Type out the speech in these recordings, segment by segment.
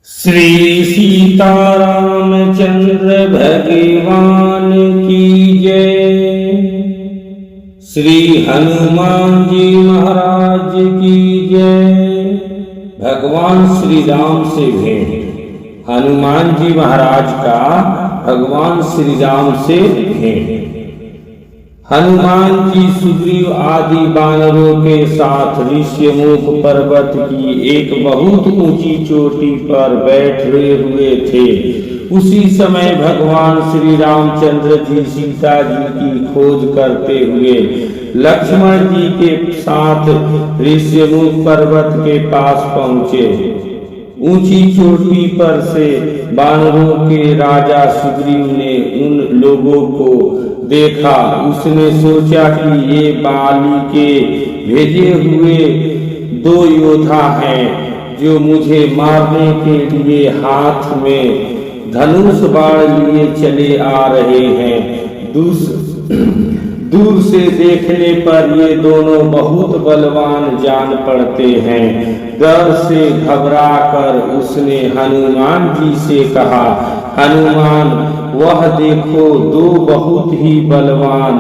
श्री सीतारामचंद्र भगवान की जय। श्री हनुमान जी महाराज की जय। भगवान श्री राम से भेंट। हनुमान जी महाराज का भगवान श्री राम से भेंट। हनुमान जी सुग्रीव आदि वानरों के साथ ऋष्यमुख पर्वत की एक बहुत ऊंची चोटी पर बैठे हुए थे। उसी समय भगवान श्री रामचंद्र जी सीता जी की खोज करते हुए लक्ष्मण जी के साथ ऋष्यमुख पर्वत के पास पहुँचे। ऊंची चोटी पर से वानरों के राजा सुग्रीव ने उन लोगों को देखा। उसने सोचा कि ये बाली के भेजे हुए दो योद्धा हैं जो मुझे मारने के लिए हाथ में धनुष बाण लिए चले आ रहे हैं। दूर से देखने पर ये दोनों बहुत बलवान जान पड़ते हैं। डर से घबराकर उसने हनुमान जी से कहा, हनुमान वह देखो, दो बहुत ही बलवान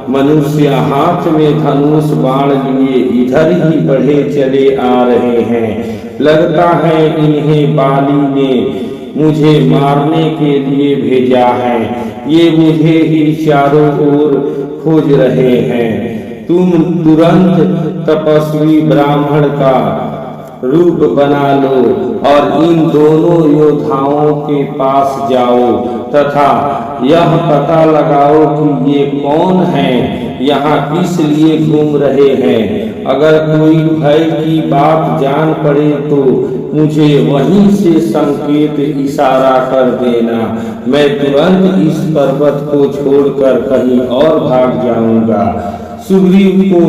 मनुष्य हाथ में धनुष बाण लिए इधर ही बढ़े चले आ रहे हैं। लगता है इन्हें बाली ने मुझे मारने के लिए भेजा है। ये मुझे ही चारों ओर खोज रहे हैं। तुम तुरंत तपस्वी ब्राह्मण का रूप बना लो और इन दोनों योद्धाओं के पास जाओ तथा यह पता लगाओ कि ये कौन हैं, यहाँ किस लिए घूम रहे हैं। अगर कोई भय की बात जान पड़े तो मुझे वहीं से संकेत इशारा कर देना। मैं तुरंत इस पर्वत को छोड़कर कहीं और भाग जाऊंगा। सुग्रीव को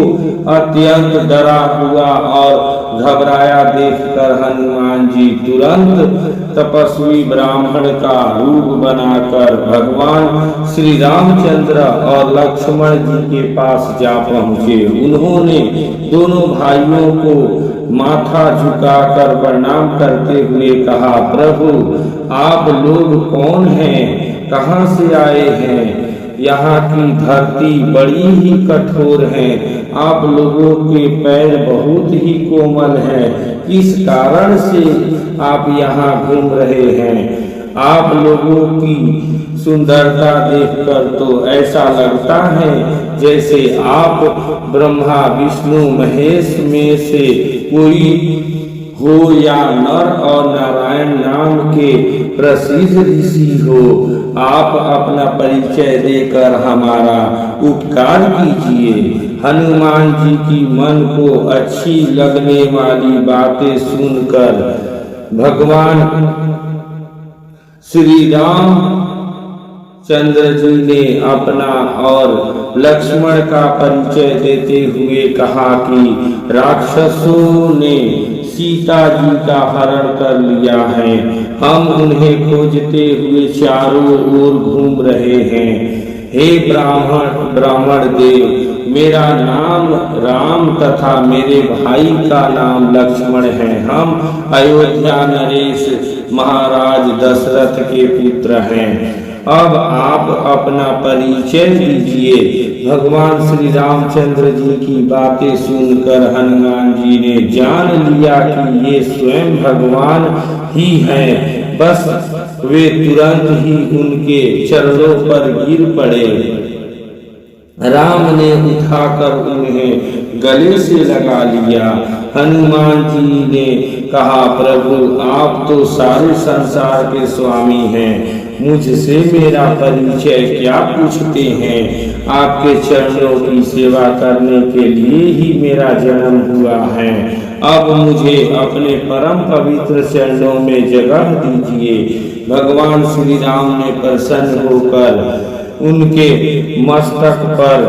अत्यंत डरा हुआ और घबराया देखकर हनुमान जी तुरंत तपस्वी ब्राह्मण का रूप बनाकर भगवान श्री रामचंद्र और लक्ष्मण जी के पास जा पहुँचे। उन्होंने दोनों भाइयों को माथा झुकाकर प्रणाम करते हुए कहा, प्रभु आप लोग कौन हैं, कहाँ से आए हैं? यहाँ की धरती बड़ी ही कठोर है। आप लोगों के पैर बहुत ही कोमल हैं। किस कारण से आप यहाँ घूम रहे हैं? आप लोगों की सुंदरता देखकर तो ऐसा लगता है जैसे आप ब्रह्मा विष्णु महेश में से कोई हो या नर और नारायण नाम के प्रसिद्ध ऋषि हो। आप अपना परिचय देकर हमारा उपकार कीजिए। हनुमान जी की मन को अच्छी लगने वाली बातें सुनकर भगवान श्री राम चंद्र जी ने अपना और लक्ष्मण का परिचय देते हुए कहा कि राक्षसों ने सीता जी का हरण कर लिया है। हम उन्हें खोजते हुए चारों ओर घूम रहे हैं। हे ब्राह्मण देव, मेरा नाम राम तथा मेरे भाई का नाम लक्ष्मण है। हम अयोध्या नरेश महाराज दशरथ के पुत्र हैं। अब आप अपना परिचय दीजिए। भगवान श्री रामचंद्र जी की बातें सुनकर हनुमान जी ने जान लिया कि ये स्वयं भगवान ही हैं। बस वे तुरंत ही उनके चरणों पर गिर पड़े। राम ने उठाकर उन्हें गले से लगा लिया। हनुमान जी ने कहा, प्रभु आप तो सारे संसार के स्वामी हैं, मुझसे मेरा परिचय क्या पूछते हैं? आपके चरणों की सेवा करने के लिए ही मेरा जन्म हुआ है। अब मुझे अपने परम पवित्र चरणों में जगह दीजिए। भगवान श्री राम ने प्रसन्न होकर उनके मस्तक पर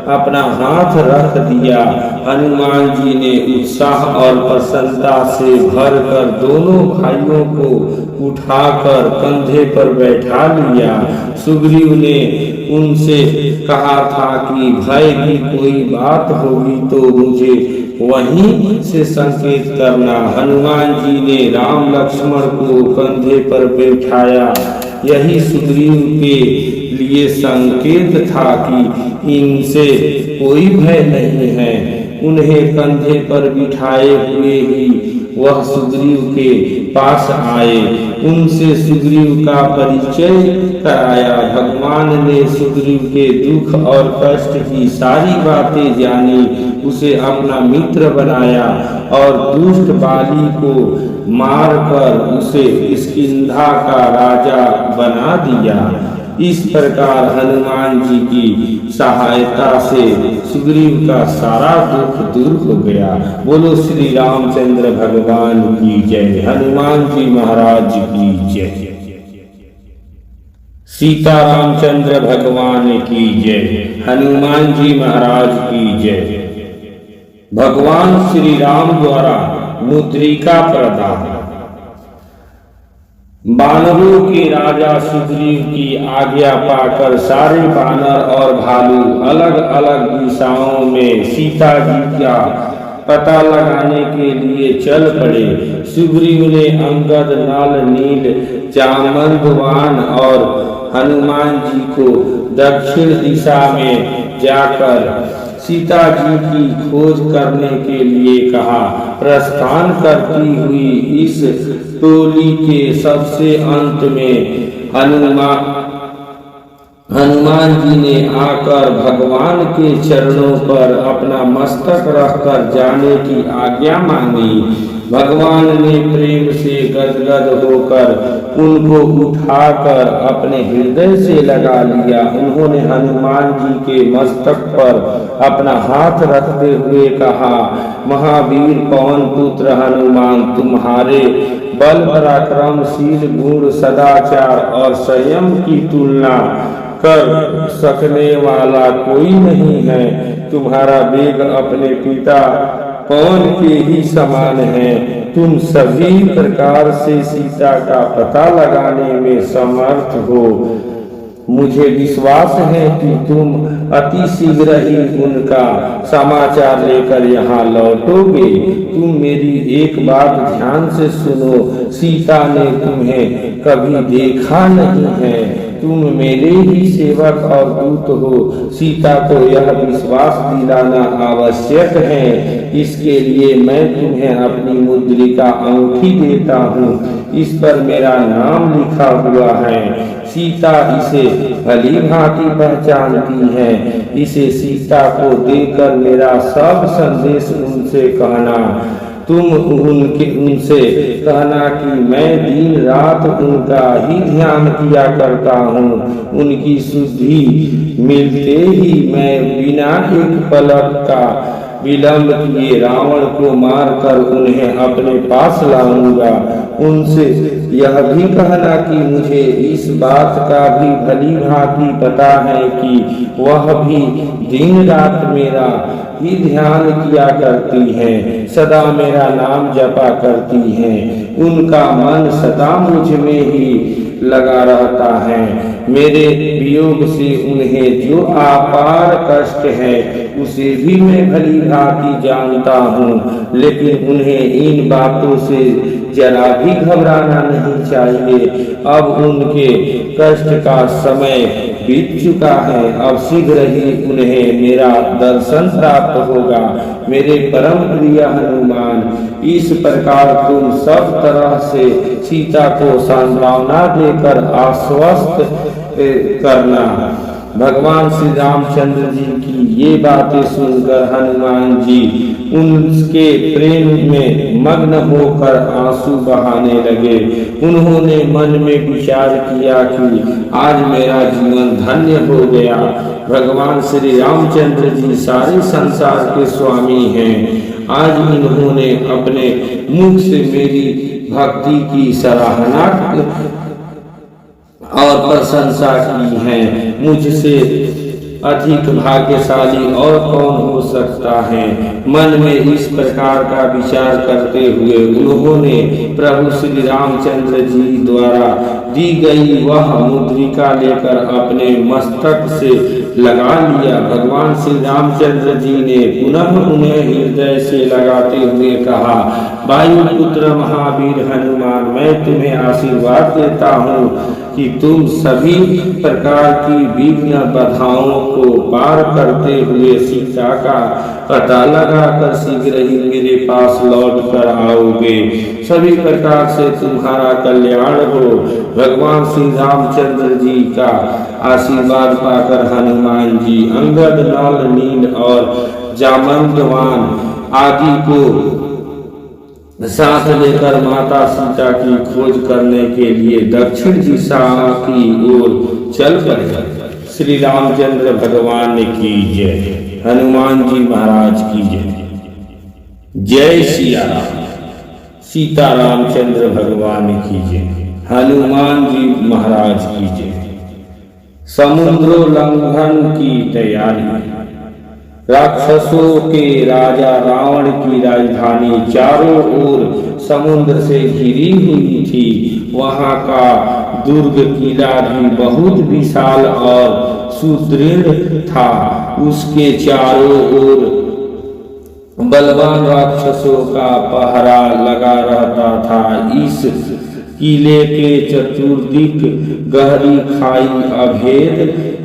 अपना हाथ रख दिया। हनुमान जी ने उत्साह और प्रसन्नता से भरकर दोनों भाइयों को उठाकर कंधे पर बैठा लिया। सुग्रीव ने उनसे कहा था कि भय की कोई बात होगी तो मुझे वहीं से संकेत करना। हनुमान जी ने राम लक्ष्मण को कंधे पर बैठाया। यही सुग्रीव के लिए संकेत था कि इनसे कोई भय नहीं है। उन्हें कंधे पर बिठाए हुए ही वह सुग्रीव के पास आए। उनसे सुग्रीव का परिचय कराया। भगवान ने सुग्रीव के दुख और कष्ट की सारी बातें जानी, उसे अपना मित्र बनाया और दुष्ट बाली को मारकर उसे किष्किंधा का राजा बना दिया। इस प्रकार हनुमान जी की सहायता से सुग्रीव का सारा दुख दूर हो गया। बोलो श्री रामचंद्र भगवान की जय। हनुमान जी महाराज की जय। सीता रामचंद्र भगवान की जय। हनुमान जी महाराज की जय। भगवान श्री राम द्वारा मुद्रिका प्रदान। बानरों के राजा सुग्रीव की आज्ञा पाकर सारे बानर और भालू अलग अलग दिशाओं में सीता जी का पता लगाने के लिए चल पड़े। सुग्रीव ने अंगद, नल, नील, जामवंत और हनुमान जी को दक्षिण दिशा में जाकर सीता जी की खोज करने के लिए कहा। प्रस्थान करती हुई इस टोली के सबसे अंत में हनुमान जी ने आकर भगवान के चरणों पर अपना मस्तक रखकर जाने की आज्ञा मांगी। भगवान ने प्रेम से गदगद होकर उनको उठाकर अपने हृदय से लगा लिया। उन्होंने हनुमान जी के मस्तक पर अपना हाथ रखते हुए कहा, महावीर पवन पुत्र हनुमान, तुम्हारे बल, पराक्रमशील गुण, सदाचार और संयम की तुलना कर सकने वाला कोई नहीं है। तुम्हारा वेग अपने पिता पवन के ही समान है। तुम सभी प्रकार से सीता का पता लगाने में समर्थ हो। मुझे विश्वास है कि तुम अति शीघ्र ही उनका समाचार लेकर यहाँ लौटोगे। तुम मेरी एक बात ध्यान से सुनो, सीता ने तुम्हें कभी देखा नहीं है। तुम मेरे ही सेवक और दूत हो। सीता को यह विश्वास दिलाना आवश्यक है। इसके लिए मैं तुम्हें अपनी मुद्रिका अंगूठी देता हूँ। इस पर मेरा नाम लिखा हुआ है। सीता इसे भली भांति पहचानती है। इसे सीता को देकर मेरा सब संदेश उनसे कहना। तुम उनसे कहना कि मैं दिन रात उनका ही ध्यान किया करता हूँ। उनकी शुद्धि मिलते ही मैं बिना एक पलक का विलंब किए रावण को मारकर उन्हें अपने पास लाऊंगा। उनसे यह भी कहना कि मुझे इस बात का भी भली भांति पता है कि वह भी दिन रात मेरा ही ध्यान किया करती है, सदा मेरा नाम जपा करती है। उनका मन सदा मुझ में ही लगा रहता है। मेरे वियोग से उन्हें जो अपार कष्ट है उसे भी मैं भली भांति जानता हूँ, लेकिन उन्हें इन बातों से जरा भी घबराना नहीं चाहिए। अब उनके कष्ट का समय बीत चुका है। अब शीघ्र ही उन्हें मेरा दर्शन प्राप्त होगा। मेरे परम प्रिय हनुमान, इस प्रकार तुम सब तरह से सीता को सांत्वना देकर आश्वस्त करना। भगवान श्री रामचंद्र जी की ये बातें सुनकर हनुमान जी उनके प्रेम में मग्न होकर आंसू बहाने लगे। उन्होंने मन में विचार किया कि आज मेरा जीवन धन्य हो गया। भगवान श्री रामचंद्र जी सारे संसार के स्वामी हैं। आज इन्होंने अपने मुख से मेरी भक्ति की सराहना और प्रशंसा की है। मुझसे अधिक भाग्यशाली और कौन हो सकता है। मन में इस प्रकार का विचार करते हुए उन्होंने प्रभु श्री रामचंद्र जी द्वारा दी गई वह मुद्रिका लेकर अपने मस्तक से लगा लिया। भगवान श्री रामचंद्र जी ने पुनः उन्हें हृदय से लगाते हुए कहा, वायुपुत्र महावीर हनुमान, मैं तुम्हें आशीर्वाद देता हूँ कि तुम सभी प्रकार की विघ्न बाधाओं को पार करते हुए सीता का पता लगाकर शीघ्र ही मेरे पास लौट कर आओगे। सभी प्रकार से तुम्हारा कल्याण हो। भगवान श्री रामचंद्र जी का आशीर्वाद पाकर हनुमान जी अंगद, नल, नील और जामवंतवान आदि को साथ लेकर माता सीता की खोज करने के लिए दक्षिण दिशा की ओर चल पड़े। श्री रामचंद्र भगवान की जय। हनुमान जी महाराज की जय। जय सिया राम। सीता रामचंद्र भगवान की जय। हनुमान जी महाराज की जय। समुद्रोल्लंघन की तैयारी। राक्षसों के राजा रावण की राजधानी चारों ओर समुद्र से घिरी हुई थी। वहां का दुर्ग किला भी बहुत विशाल और सुदृढ़ था। उसके चारों ओर बलवान राक्षसों का पहरा लगा रहता था। इस किले के चतुर्दिक गहरी खाई अभेद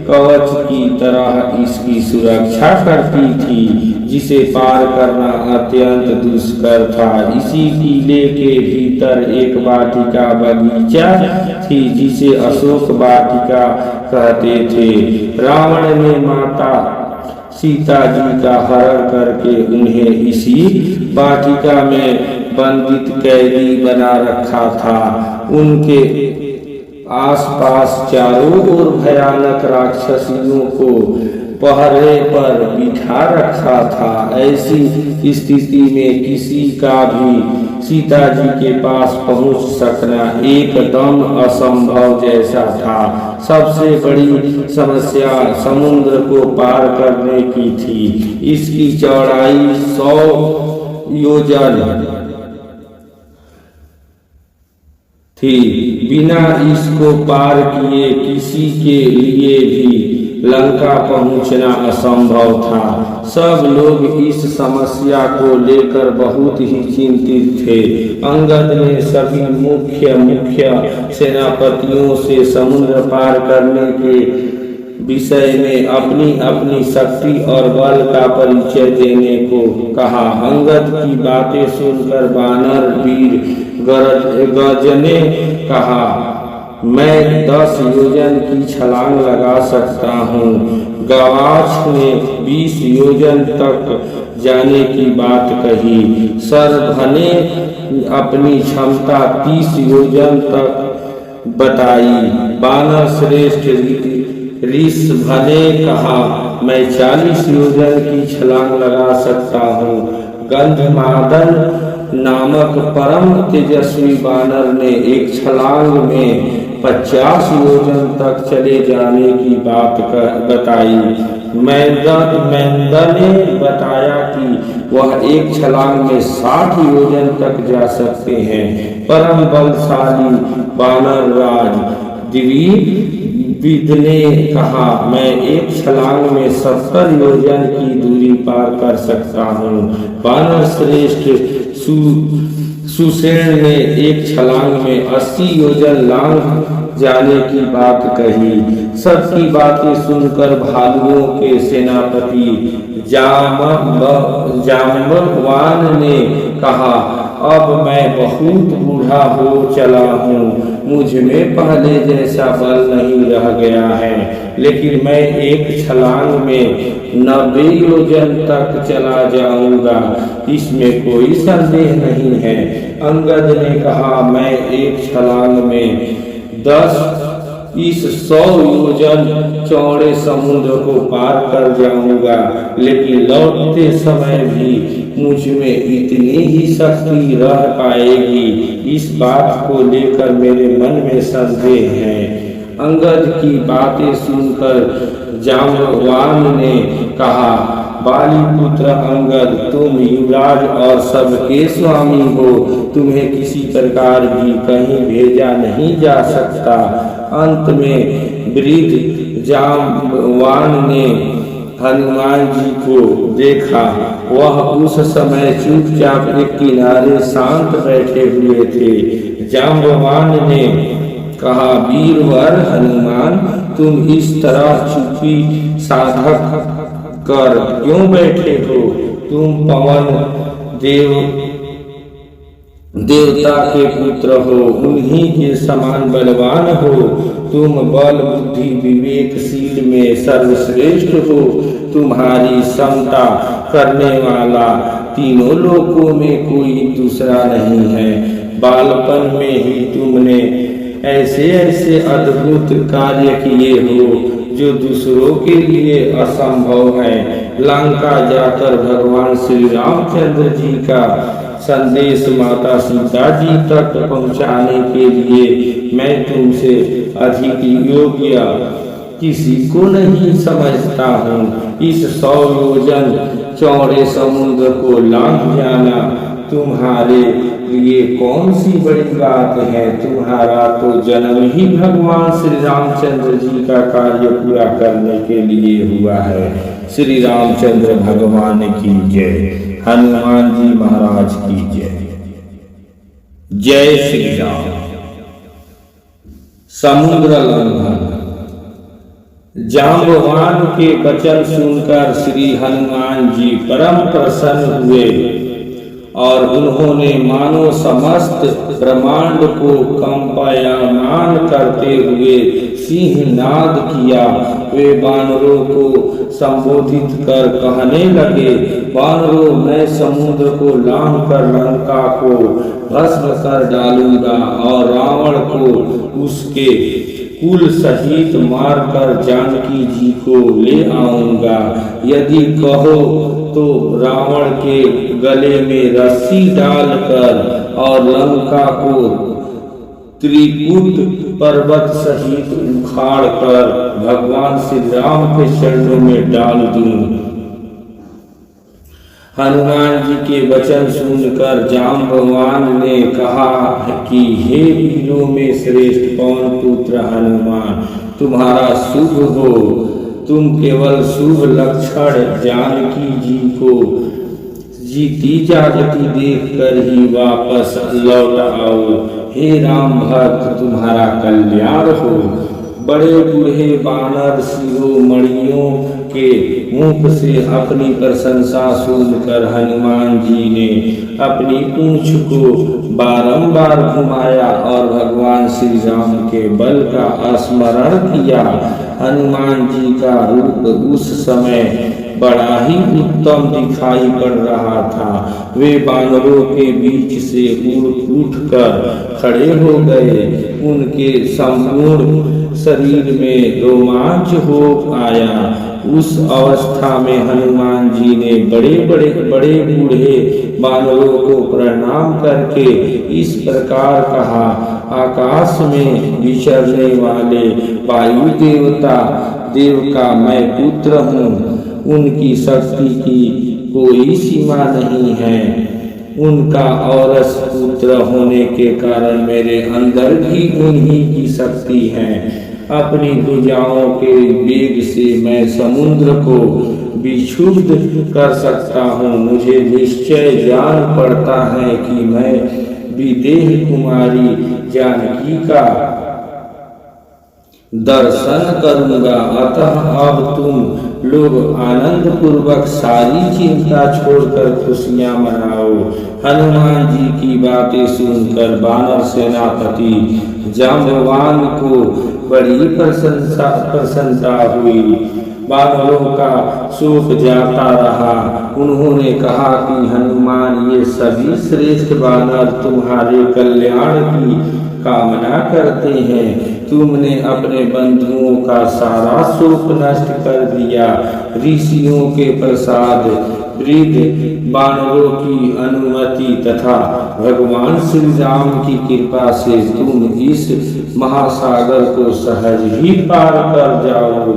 कवच की तरह इसकी सुरक्षा करती थी, जिसे पार करना अत्यंत दुष्कर था। इसी किले के भीतर एक वाटिका बगीचा थी, जिसे अशोक वाटिका कहते थे। रावण ने माता सीता जी का हरण करके उन्हें इसी वाटिका में बंदित कैदी बना रखा था। उनके आसपास चारों ओर भयानक राक्षसियों को पहरे पर बिठा रखा था। ऐसी स्थिति में किसी का भी सीता जी के पास पहुंच सकना एकदम असंभव जैसा था। सबसे बड़ी समस्या समुद्र को पार करने की थी। इसकी चौड़ाई 100 योजन थी। बिना इसको पार किए किसी के लिए भी लंका पहुंचना असंभव था। सब लोग इस समस्या को लेकर बहुत ही चिंतित थे। अंगद ने सभी मुख्य सेनापतियों से समुद्र पार करने के विषय में अपनी अपनी शक्ति और बल का परिचय देने को कहा। अंगद की बातें सुनकर वानर वीर गज ने कहा, मैं 10 योजन की छलांग लगा सकता हूँ। गवाक्ष ने 20 योजन तक जाने की बात कही। शरभ ने अपनी क्षमता 30 योजन तक बताई। वानर श्रेष्ठ ऋषभ ने कहा, मैं 40 योजन की छलांग लगा सकता हूँ। गंधमादन नामक परम तेजस्वी वानर ने एक छलांग में 50 योजन तक चले जाने की बात बताई। मैंदा ने बताया कि वह एक छलांग में 60 योजन तक जा सकते हैं। परम बलशाली वानर राज द्विविद ने कहा, मैं एक छलांग में 70 योजन की दूरी पार कर सकता हूँ। वानर श्रेष्ठ सुषेण ने एक छलांग में 80 योजन लांघ जाने की बात कही। सबकी बातें सुनकर भालुओं के सेनापति जाम्बवान ने कहा, अब मैं बहुत बूढ़ा हो चला हूँ। मुझ में पहले जैसा बल नहीं रह गया है, लेकिन मैं एक छलांग में 90 योजन तक चला जाऊंगा, इसमें कोई संदेह नहीं है। अंगद ने कहा, मैं एक छलांग में 100 योजन चौड़े समुद्र को पार कर जाऊंगा, लेकिन लौटते समय भी मुझ में इतनी ही शक्ति रह पाएगी। इस बात को लेकर मेरे मन में संदेह है। अंगद की बातें सुनकर जाम्बवान ने कहा, बाली पुत्र अंगद, तुम युवराज और सबके स्वामी हो, तुम्हें किसी प्रकार भी कहीं भेजा नहीं जा सकता। अंत में वृद्ध जाम्बवान ने हनुमान जी को देखा। वह उस समय चुपचाप एक किनारे शांत बैठे हुए थे। जाम्बवान ने कहा, वीरवर हनुमान, तुम इस तरह चुप्पी साधक कर क्यों बैठे हो? तुम पवन देवता के पुत्र हो, उन्हीं के समान बलवान हो। तुम बल बुद्धि विवेकशील में सर्वश्रेष्ठ हो। तुम्हारी समता करने वाला तीनों लोकों में कोई दूसरा नहीं है। बालपन में ही तुमने ऐसे ऐसे अद्भुत कार्य किए हो जो दूसरों के लिए असंभव है। लंका जाकर भगवान श्री रामचंद्र जी का संदेश माता सीता जी तक पहुंचाने के लिए मैं तुमसे अधिक योग्य किसी को नहीं समझता हूँ। इस 100 योजन चौड़े समुद्र को लांघ जाना तुम्हारे लिए कौन सी बड़ी बात है? तुम्हारा तो जन्म ही भगवान श्री रामचंद्र जी का कार्य पूरा करने के लिए हुआ है। श्री रामचंद्र भगवान की जय। हनुमान जी महाराज की जय। जय श्री राम। समुद्र लंघन। जाम्बवान के वचन सुनकर श्री हनुमान जी परम प्रसन्न हुए और उन्होंने मानो समस्त ब्रह्मांड को कंपायमान करते हुए सिंहनाद किया। वे वानरों को संबोधित कर कहने लगे, वानरों, मैं समुद्र को लांघ कर लंका को भस्म कर डालूंगा और रावण को उसके कुल सहित मारकर जानकी जी को ले आऊंगा। यदि कहो तो रावण के गले में रस्सी डालकर और लंका को त्रिकुट पर्वत सहित उखाड़ कर भगवान श्री राम के चरणों में डाल दूं। हनुमान जी के वचन सुनकर जाम्बवान ने कहा कि हे वीरों में श्रेष्ठ पवन पुत्र हनुमान, तुम्हारा शुभ हो। तुम केवल शुभ लक्षण जानकी जी को जीती जागती देखकर ही वापस लौट आओ। हे राम भक्त, तुम्हारा कल्याण हो। बड़े बूढ़े बानर शिरोमणियों के मुख से अपनी प्रशंसा सुनकर हनुमान जी ने अपनी पूंछ को बारंबार घुमाया और भगवान श्री राम के बल का स्मरण किया। हनुमान जी का रूप उस समय बड़ा ही उत्तम दिखाई पड़ रहा था। वे बानरों के बीच से उठकर खड़े हो गए। उनके संपूर्ण शरीर में रोमांच हो आया। उस अवस्था में हनुमान जी ने बड़े बूढ़े बानरों को प्रणाम करके इस प्रकार कहा, आकाश में विचरने वाले वायु देव का मैं पुत्र हूँ। उनकी शक्ति की कोई सीमा नहीं है। उनका औरस पुत्र होने के कारण मेरे अंदर भी उन्हीं की शक्ति है। अपनी भुजाओं के वेग से मैं समुद्र को विक्षुब्ध कर सकता हूँ। मुझे निश्चय जान पड़ता है कि मैं विदेह कुमारी जानकी का दर्शन करूंगा। अतः अब तुम लोग आनंद पूर्वक सारी चिंता छोड़कर खुशियां मनाओ। हनुमान जी की बातें सुनकर वानर सेनापति जाम्बवान को बड़ी प्रसन्नता हुई। वानरों का शोक जाता रहा। उन्होंने कहा कि हनुमान, ये सभी श्रेष्ठ वानर तुम्हारे कल्याण की कामना करते हैं। तुमने अपने बंधुओं का सारा शोक नष्ट कर दिया। ऋषियों के प्रसाद वृद्ध वानरों की अनुमति तथा भगवान श्री राम की कृपा से तुम इस महासागर को सहज ही पार कर जाओ।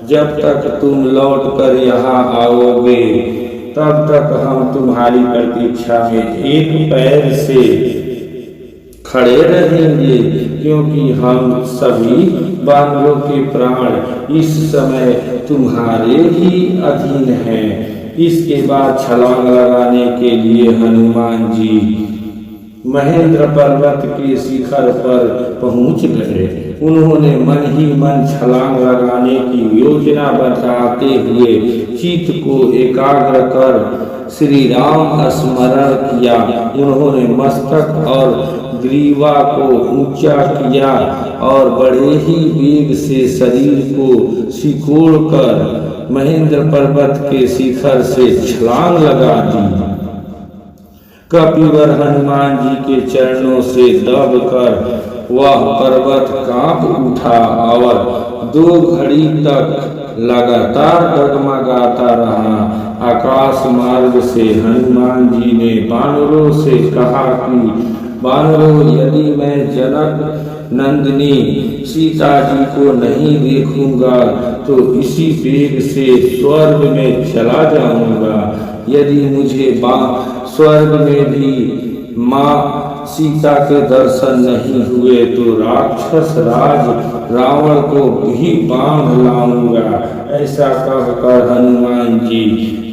जब तक तुम लौट कर यहाँ आओगे तब तक हम तुम्हारी प्रतीक्षा में एक पैर से खड़े रहेंगे, क्योंकि हम सभी वानरों के प्राण इस समय तुम्हारे ही अधीन हैं। इसके बाद छलांग लगाने के लिए हनुमान जी महेंद्र पर्वत के शिखर पर पहुंच गए। उन्होंने मन ही मन छलांग लगाने की योजना बनाते हुए चित्त को एकाग्र कर श्री राम स्मरण किया। उन्होंने मस्तक और ग्रीवा को ऊंचा किया और बड़े ही वेग से शरीर को सिकोड़कर महेंद्र पर्वत के शिखर से छलांग लगा दी। कपिवर हनुमान जी के चरणों से दबकर वह पर्वत कांप उठा और 2 घड़ी तक लगातार डगमगाता रहा। आकाश मार्ग से हनुमान जी ने वानरों से कहा कि वानरों, यदि मैं जनक नंदिनी सीता जी को नहीं देखूंगा तो इसी वेग से स्वर्ग में चला जाऊंगा। यदि मुझे स्वर्ग में भी माँ सीता के दर्शन नहीं हुए तो राक्षस राज रावण को भी बांध लाऊंगा। ऐसा कहकर हनुमान जी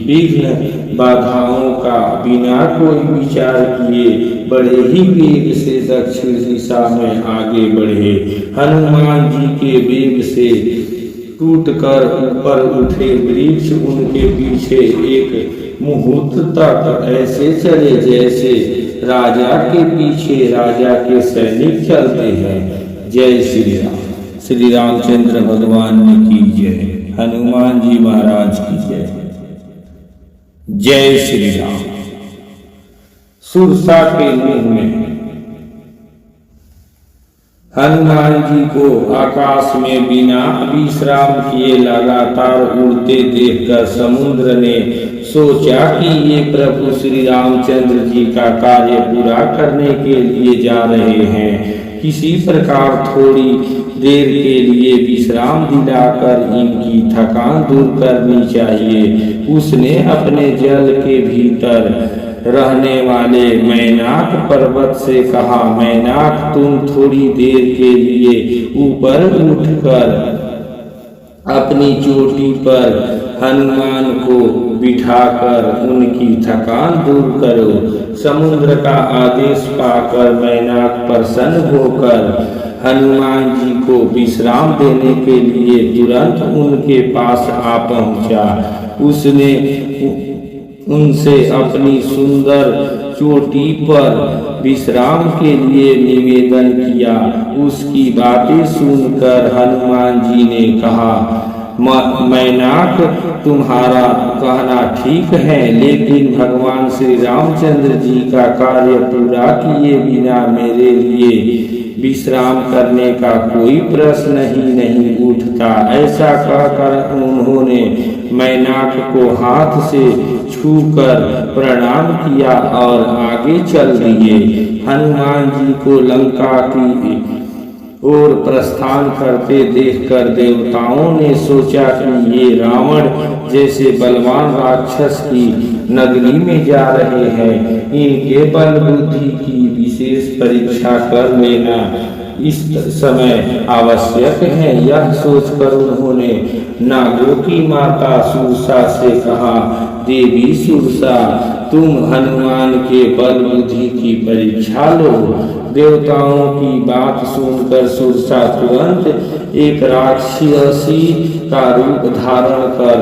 विघ्न बाधाओं का बिना कोई विचार किए बड़े ही वेग से दक्षिण दिशा में आगे बढ़े। हनुमान जी के वेग से टूटकर ऊपर उठे वृक्ष उनके पीछे एक मुहूर्त तक ऐसे चले जैसे राजा के पीछे राजा के सैनिक चलते हैं। जय श्री राम। श्री रामचंद्र भगवान की जय। हनुमान जी महाराज की जय। जय श्री राम। सुरसा के मुंह में हनुमान जी को आकाश में बिना विश्राम किए लगातार उड़ते देखकर समुद्र ने सोचा कि ये प्रभु श्री रामचंद्र जी का कार्य पूरा करने के लिए जा रहे हैं। किसी प्रकार थोड़ी देर के लिए विश्राम दिलाकर इनकी थकान दूर करनी चाहिए। उसने अपने जल के भीतर रहने वाले मैनाक पर्वत से कहा, मैनाक, तुम थोड़ी देर के लिए ऊपर उठकर अपनी चोटी पर हनुमान को बिठाकर उनकी थकान दूर करो। समुद्र का आदेश पाकर मैनाक प्रसन्न होकर हनुमान जी को विश्राम देने के लिए तुरंत उनके पास आ पहुंचा। उसने उनसे अपनी सुंदर चोटी पर विश्राम के लिए निवेदन किया। उसकी बातें सुनकर हनुमान जी ने कहा, मैनाक, तुम्हारा कहना ठीक है, लेकिन भगवान श्री रामचंद्र जी का कार्य पूरा किए बिना मेरे लिए विश्राम करने का कोई प्रश्न ही नहीं उठता। ऐसा कहकर उन्होंने मैनाक को हाथ से छूकर प्रणाम किया और आगे चल दिए। हनुमान जी को लंका की ओर प्रस्थान करते देखकर देवताओं ने सोचा कि ये रावण जैसे बलवान राक्षस की नगरी में जा रहे हैं, इनके बल बुद्धि की विशेष परीक्षा कर लेना इस समय आवश्यक है। यह सोचकर उन्होंने नागों की माता सुरसा से कहा, देवी सुरसा, तुम हनुमान के बल बुद्धि की परीक्षा लो। देवताओं की बात सुनकर सुरसा तुरंत एक राक्षसी का रूप धारण कर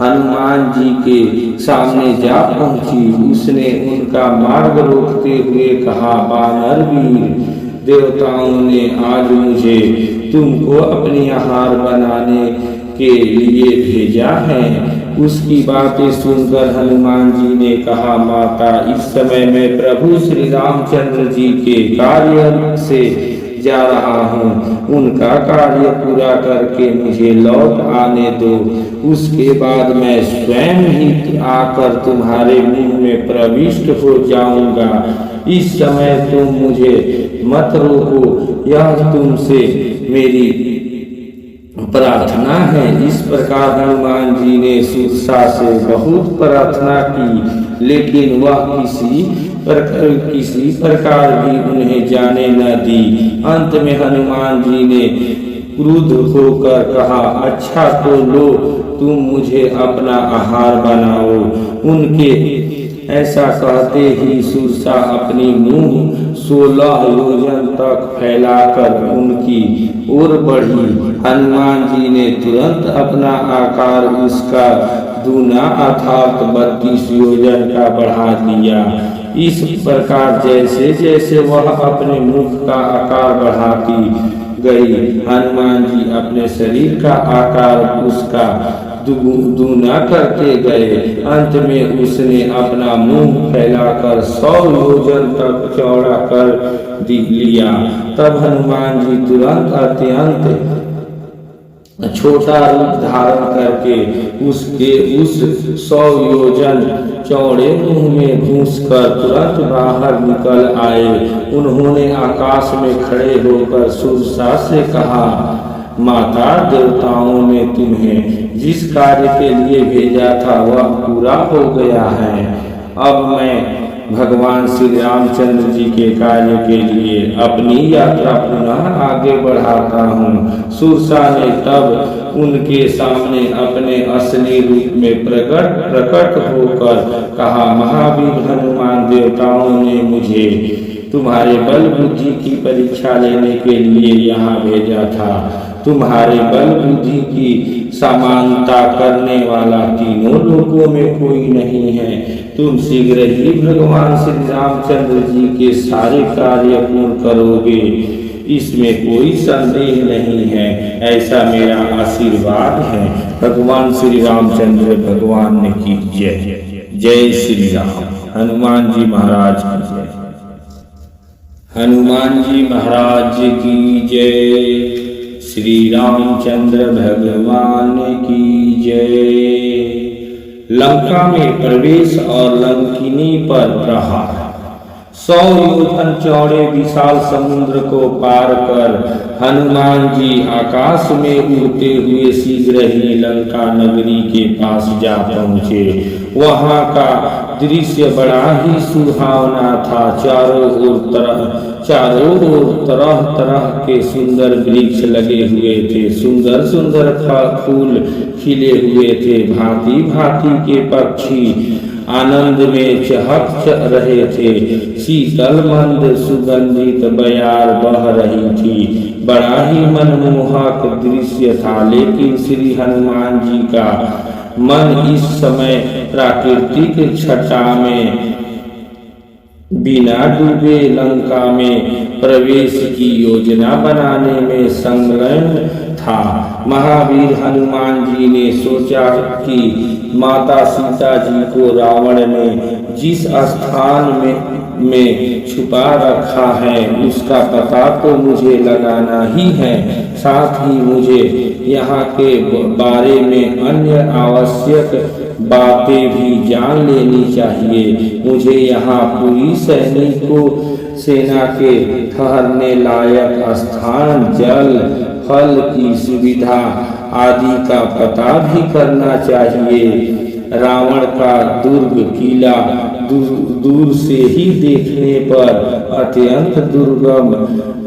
हनुमान जी के सामने जा पहुंची। उसने उनका मार्ग रोकते हुए कहा, वानर वीर, देवताओं ने आज मुझे तुमको अपनी आहार बनाने के लिए भेजा है। उसकी बातें सुनकर हनुमान जी ने कहा, माता, इस समय मैं प्रभु श्री रामचंद्र जी के कार्य से जा रहा हूँ। उनका कार्य पूरा करके मुझे लौट आने दो, उसके बाद मैं स्वयं ही आकर तुम्हारे मुंह में प्रविष्ट हो जाऊंगा। इस समय तुम मुझे मत रोको, यह तुमसे मेरी प्रार्थना है। इस प्रकार हनुमान जी ने सुरसा से बहुत प्रार्थना की, लेकिन वह किसी प्रकार भी उन्हें जाने न दी। अंत में हनुमान जी ने क्रुद्ध होकर कहा, अच्छा तो लो, तुम मुझे अपना आहार बनाओ। उनके ऐसा कहते ही सुरसा अपनी मुंह 16 योजन तक फैलाकर उनकी ओर बढ़ी। हनुमान जी ने तुरंत अपना आकार उसका दूना अर्थात 32 योजन का बढ़ा दिया। इस प्रकार जैसे जैसे वह अपने मुख का आकार बढ़ाती गई, हनुमान जी अपने शरीर का आकार उसका दूना करते गए। अंत में उसने अपना मुंह फैलाकर 100 योजन तक चौड़ा कर लिया। तब हनुमान जी तुरंत अत्यंत छोटा रूप धारण करके उसके उस 100 योजन चौड़े मुंह में घुसकर तुरंत बाहर निकल आए। उन्होंने आकाश में खड़े होकर सुरसा से कहा, माता, देवताओं ने तुम्हें जिस कार्य के लिए भेजा था वह पूरा हो गया है। अब मैं भगवान श्री रामचंद्र जी के कार्य के लिए अपनी यात्रा पुनः आगे बढ़ाता हूँ। सुरसा ने तब उनके सामने अपने असली रूप में प्रकट होकर कहा, महावीर हनुमान, देवताओं ने मुझे तुम्हारे बल बुद्धि की परीक्षा लेने के लिए यहाँ भेजा था। तुम्हारे बल बुद्धि की समानता करने वाला तीनों लोकों में कोई नहीं है। तुम शीघ्र ही भगवान श्री रामचंद्र जी के सारे कार्य पूर्ण करोगे, इसमें कोई संदेह नहीं है, ऐसा मेरा आशीर्वाद है। भगवान श्री रामचंद्र भगवान ने की जय। जय श्री राम। हनुमान जी महाराज की जय। हनुमान जी महाराज की जय। श्री रामचंद्र भगवान की जय। लंका में प्रवेश और लंकिनी पर प्रहार। 100 योजन चौड़े विशाल समुद्र को पार कर हनुमान जी आकाश में उड़ते हुए शीघ्र ही लंका नगरी के पास जा पहुँचे। वहाँ का दृश्य बड़ा ही सुहावना था। चारों ओर तरह तरह के सुंदर वृक्ष लगे हुए थे, सुंदर सुंदर फूल खिले हुए थे, भांति भांति के पक्षी आनंद में चहक रहे थे। शीतल मंद सुगंधित बयार बह रही थी। बड़ा ही मनमोहक दृश्य था, लेकिन श्री हनुमान जी का मन इस समय प्राकृतिक छटा में बिना डूबे लंका में प्रवेश की योजना बनाने में संलग्न था। महावीर हनुमान जी ने सोचा कि माता सीता जी को रावण ने जिस स्थान में छुपा रखा है उसका पता तो मुझे लगाना ही है, साथ ही मुझे यहाँ के बारे में अन्य आवश्यक बातें भी जान लेनी चाहिए। मुझे यहाँ पूरी सेना के ठहरने लायक स्थान, जल, फल की सुविधा आदि का पता भी करना चाहिए। रावण का दुर्ग किला दूर से ही देखने पर अत्यंत दुर्गम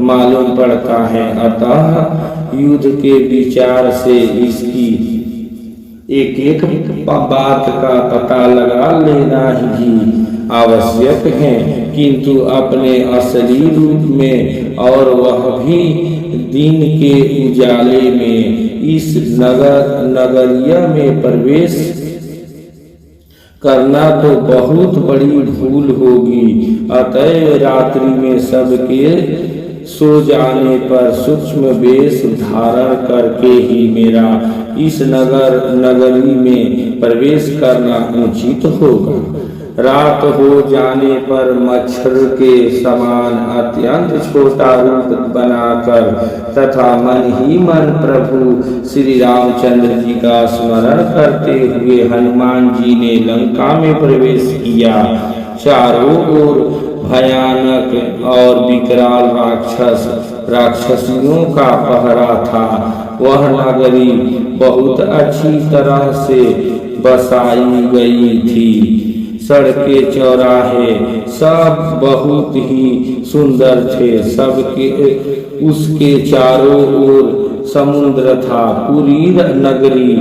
मालूम पड़ता है, अतः युद्ध के विचार से इसकी एक एक बात का पता लगा लेना ही आवश्यक है, किंतु अपने असली रूप में और वह भी दिन के उजाले में इस नगरिया में प्रवेश करना तो बहुत बड़ी भूल होगी। अतएव रात्रि में सबके सो जाने पर सूक्ष्म वेश धारण करके ही मेरा इस नगरी में प्रवेश करना उचित होगा। रात हो जाने पर मच्छर के समान अत्यंत छोटा रूप बनाकर तथा मन ही मन प्रभु श्री रामचंद्र जी का स्मरण करते हुए हनुमान जी ने लंका में प्रवेश किया। चारों ओर भयानक और विकराल राक्षसियों का पहरा था। वह नगरी बहुत अच्छी तरह से बसाई गई थी। सड़कें चौराहे सब बहुत ही सुंदर थे। सबके उसके चारों ओर समुद्र था। पूरी नगरी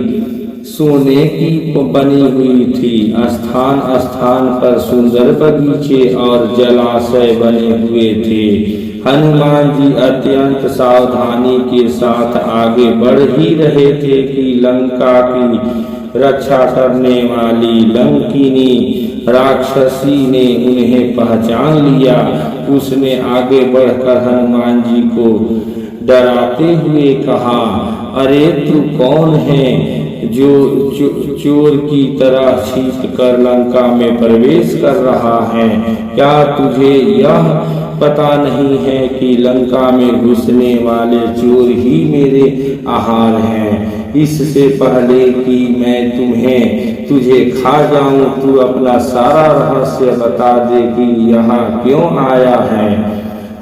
सोने की बनी हुई थी। स्थान स्थान पर सुंदर बगीचे और जलाशय बने हुए थे। हनुमान जी अत्यंत सावधानी के साथ आगे बढ़ ही रहे थे कि लंका की रक्षा करने वाली लंकिनी राक्षसी ने उन्हें पहचान लिया। उसने आगे बढ़कर हनुमान जी को डराते हुए कहा, अरे तू कौन है जो चोर की तरह छिप कर लंका में प्रवेश कर रहा है? क्या तुझे यह पता नहीं है कि लंका में घुसने वाले चोर ही मेरे आहार हैं? इससे पहले कि मैं तुझे खा जाऊं, तू अपना सारा रहस्य बता दे कि यहाँ क्यों आया है।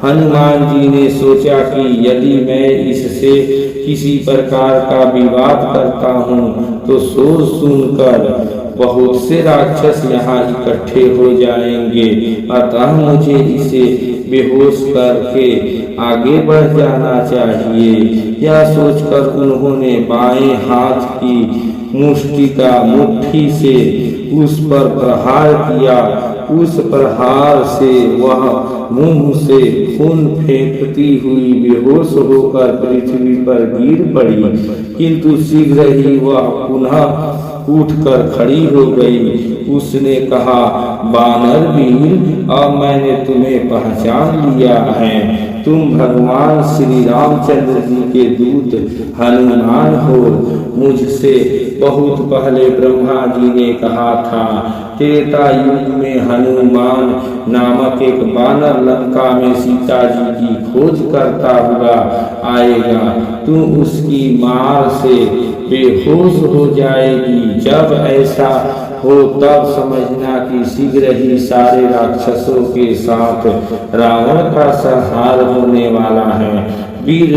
हनुमान जी ने सोचा कि यदि मैं इससे किसी प्रकार का विवाद करता हूँ तो शोर सुनकर बहुत से राक्षस यहाँ इकट्ठे हो जाएंगे, अतः मुझे इसे बेहोश करके आगे बढ़ जाना चाहिए। यह सोचकर उन्होंने बाएं हाथ की मुट्ठी से उस पर प्रहार किया। उस प्रहार से वह मुंह से खून फेंकती हुई बेहोश होकर पृथ्वी पर गिर पड़ी, किंतु शीघ्र ही वह पुनः उठकर खड़ी हो गई। उसने कहा, बानर वीर, अब मैंने तुम्हें पहचान लिया है। तुम भगवान श्री रामचंद्र जी के दूत हनुमान हो। मुझसे बहुत पहले ब्रह्मा जी ने कहा था, त्रेता युग में हनुमान नामक एक बानर लंका में सीता जी की खोज करता हुआ आएगा। तुम उसकी मार से बेहोश हो जाएगी। जब ऐसा हो तब समझना कि शीघ्र ही सारे राक्षसों के साथ रावण का संहार होने वाला है। वीर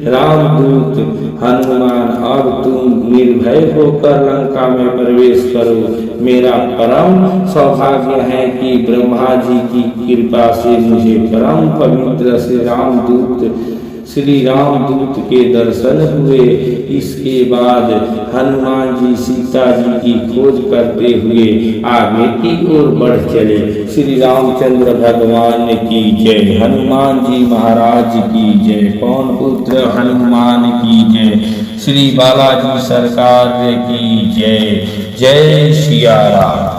रामदूत हनुमान, अब तुम निर्भय होकर लंका में प्रवेश करो। मेरा परम सौभाग्य है कि ब्रह्मा जी की कृपा से मुझे परम पवित्र श्री रामदूत के दर्शन हुए। इसके बाद हनुमान जी सीता जी की खोज करते हुए आगे की ओर बढ़ चले। श्री रामचंद्र भगवान की जय। हनुमान जी महाराज की जय। पवन पुत्र हनुमान की जय। श्री बालाजी सरकार की जय। जय सिया राम।